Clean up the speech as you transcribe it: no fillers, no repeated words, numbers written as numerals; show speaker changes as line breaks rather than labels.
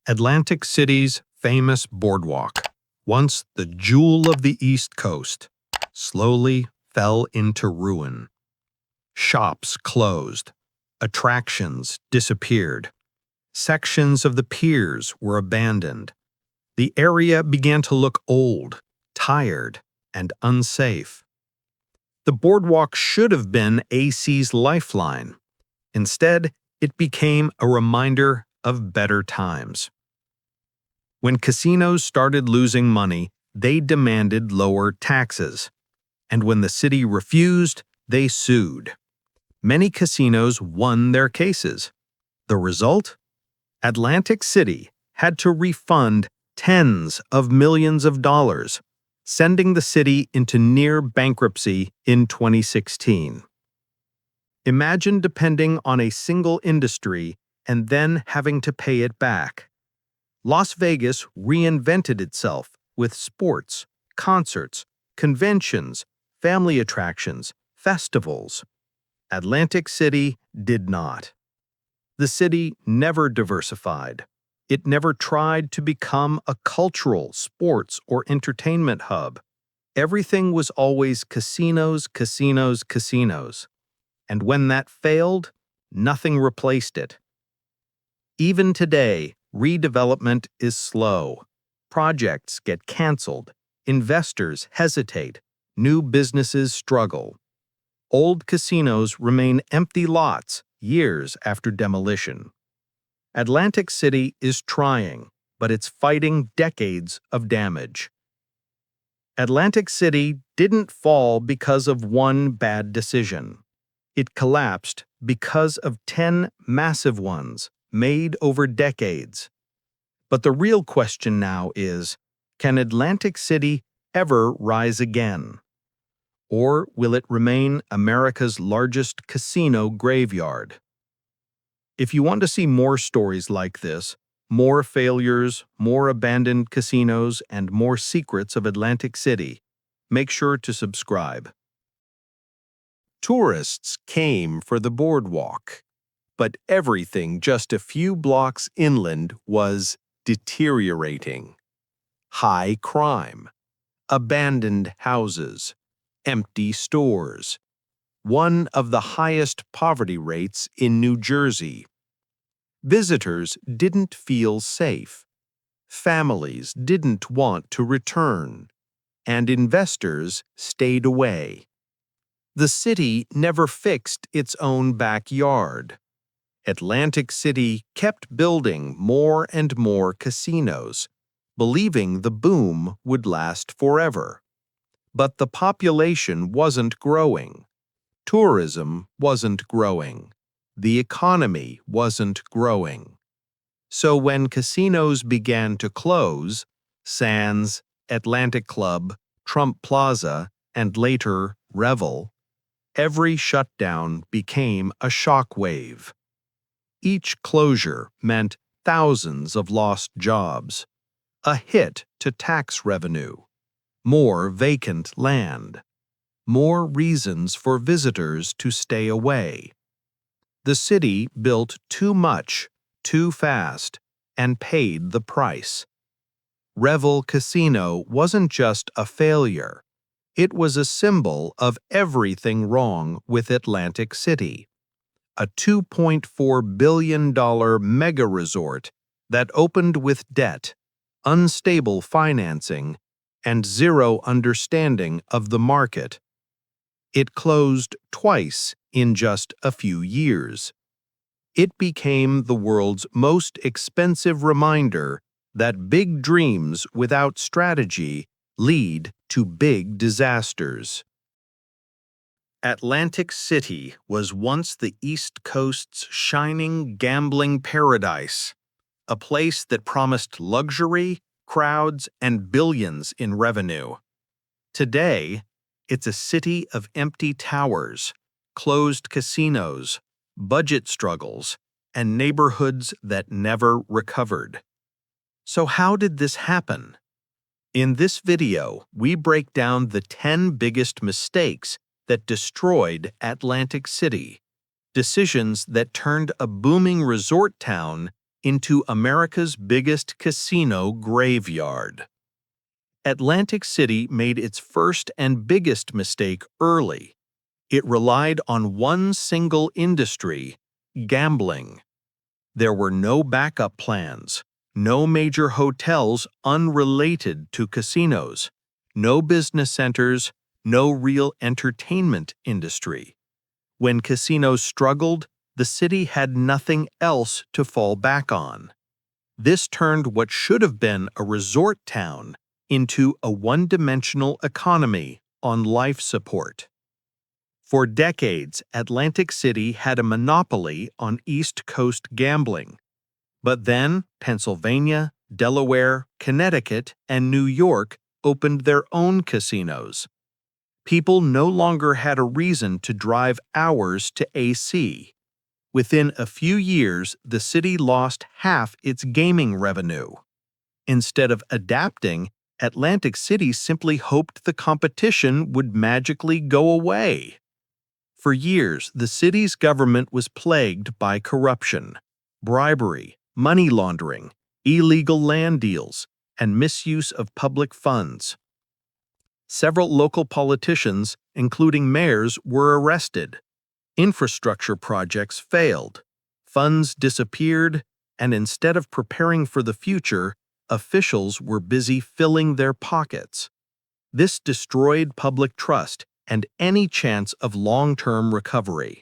Atlantic City's famous Boardwalk, once the jewel of the East Coast, slowly fell into ruin. Shops closed, attractions disappeared, sections of the piers were abandoned. The area began to look old, tired, and unsafe. The boardwalk should have been AC's lifeline. Instead, it became a reminder of better times. When casinos started losing money, they demanded lower taxes. And when the city refused, they sued. Many casinos won their cases. The result? Atlantic City had to refund tens of millions of dollars, sending the city into near bankruptcy in 2016. Imagine depending on a single industry and then having to pay it back. Las Vegas reinvented itself with sports, concerts, conventions, family attractions, festivals. Atlantic City did not. The city never diversified. It never tried to become a cultural, sports, or entertainment hub. Everything was always casinos, casinos, casinos. And when that failed, nothing replaced it. Even today, redevelopment is slow. Projects get canceled. Investors hesitate. New businesses struggle. Old casinos remain empty lots years after demolition. Atlantic City is trying, but it's fighting decades of damage. Atlantic City didn't fall because of one bad decision. It collapsed because of 10 massive ones made over decades. But the real question now is, can Atlantic City ever rise again? Or will it remain America's largest casino graveyard? If you want to see more stories like this, more failures, more abandoned casinos, and more secrets of Atlantic City, make sure to subscribe. Tourists came for the boardwalk, but everything just a few blocks inland was deteriorating. High crime, abandoned houses, empty stores, one of the highest poverty rates in New Jersey. Visitors didn't feel safe. Families didn't want to return, and investors stayed away. The city never fixed its own backyard. Atlantic City kept building more and more casinos, believing the boom would last forever. But the population wasn't growing. Tourism wasn't growing. The economy wasn't growing. So when casinos began to close, Sands, Atlantic Club, Trump Plaza, and later Revel, every shutdown became a shockwave. Each closure meant thousands of lost jobs, a hit to tax revenue, more vacant land, more reasons for visitors to stay away. The city built too much, too fast, and paid the price. Revel Casino wasn't just a failure. It was a symbol of everything wrong with Atlantic City. A $2.4 billion mega resort that opened with debt, unstable financing, and zero understanding of the market. It closed twice in just a few years. It became the world's most expensive reminder that big dreams without strategy lead to big disasters. Atlantic City was once the East Coast's shining gambling paradise, a place that promised luxury, crowds, and billions in revenue. Today, it's a city of empty towers, closed casinos, budget struggles, and neighborhoods that never recovered. So how did this happen? In this video, we break down the 10 biggest mistakes that destroyed Atlantic City, decisions that turned a booming resort town into America's biggest casino graveyard. Atlantic City made its first and biggest mistake early. It relied on one single industry, gambling. There were no backup plans, no major hotels unrelated to casinos, no business centers, no real entertainment industry. When casinos struggled, the city had nothing else to fall back on. This turned what should have been a resort town into a one-dimensional economy on life support. For decades, Atlantic City had a monopoly on East Coast gambling. But then Pennsylvania, Delaware, Connecticut, and New York opened their own casinos. People no longer had a reason to drive hours to AC. Within a few years, the city lost half its gaming revenue. Instead of adapting, Atlantic City simply hoped the competition would magically go away. For years, the city's government was plagued by corruption, bribery, money laundering, illegal land deals, and misuse of public funds. Several local politicians, including mayors, were arrested. Infrastructure projects failed. Funds disappeared, and instead of preparing for the future, officials were busy filling their pockets. This destroyed public trust and any chance of long-term recovery.